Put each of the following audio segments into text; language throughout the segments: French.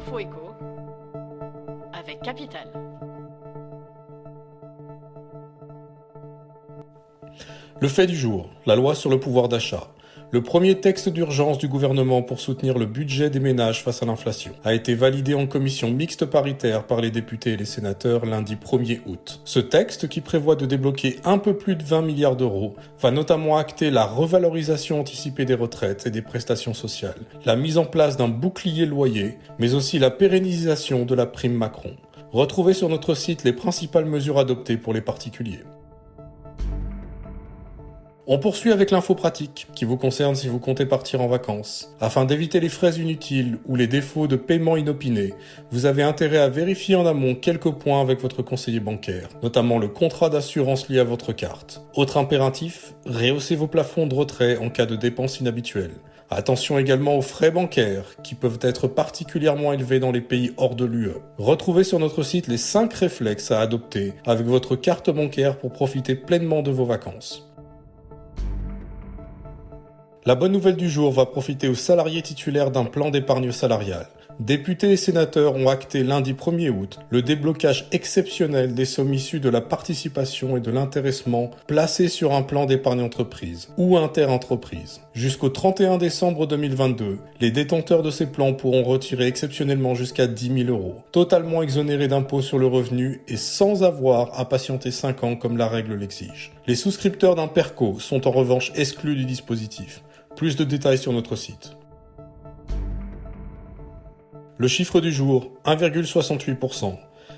l'info éco avec Capital. Le fait du jour, la loi sur le pouvoir d'achat. Le premier texte d'urgence du gouvernement pour soutenir le budget des ménages face à l'inflation a été validé en commission mixte paritaire par les députés et les sénateurs lundi 1er août. Ce texte, qui prévoit de débloquer un peu plus de 20 milliards d'euros, va notamment acter la revalorisation anticipée des retraites et des prestations sociales, la mise en place d'un bouclier loyer, mais aussi la pérennisation de la prime Macron. Retrouvez sur notre site les principales mesures adoptées pour les particuliers. On poursuit avec l'info pratique, qui vous concerne si vous comptez partir en vacances. Afin d'éviter les frais inutiles ou les défauts de paiement inopinés, vous avez intérêt à vérifier en amont quelques points avec votre conseiller bancaire, notamment le contrat d'assurance lié à votre carte. Autre impératif, rehaussez vos plafonds de retrait en cas de dépenses inhabituelles. Attention également aux frais bancaires, qui peuvent être particulièrement élevés dans les pays hors de l'UE. Retrouvez sur notre site les 5 réflexes à adopter avec votre carte bancaire pour profiter pleinement de vos vacances. La bonne nouvelle du jour va profiter aux salariés titulaires d'un plan d'épargne salariale. Députés et sénateurs ont acté lundi 1er août le déblocage exceptionnel des sommes issues de la participation et de l'intéressement placées sur un plan d'épargne entreprise ou interentreprise. Jusqu'au 31 décembre 2022, les détenteurs de ces plans pourront retirer exceptionnellement jusqu'à 10 000 euros, totalement exonérés d'impôts sur le revenu et sans avoir à patienter 5 ans comme la règle l'exige. Les souscripteurs d'un PERCO sont en revanche exclus du dispositif. Plus de détails sur notre site. Le chiffre du jour, 1,68%.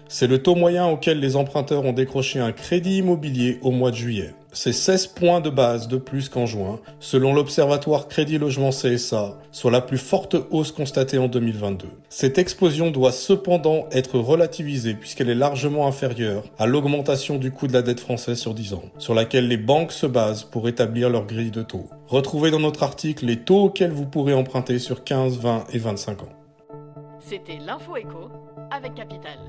C'est le taux moyen auquel les emprunteurs ont décroché un crédit immobilier au mois de juillet. C'est 16 points de base de plus qu'en juin, selon l'Observatoire Crédit Logement CSA, soit la plus forte hausse constatée en 2022. Cette explosion doit cependant être relativisée puisqu'elle est largement inférieure à l'augmentation du coût de la dette française sur 10 ans, sur laquelle les banques se basent pour établir leur grille de taux. Retrouvez dans notre article les taux auxquels vous pourrez emprunter sur 15, 20 et 25 ans. C'était l'info éco avec Capital.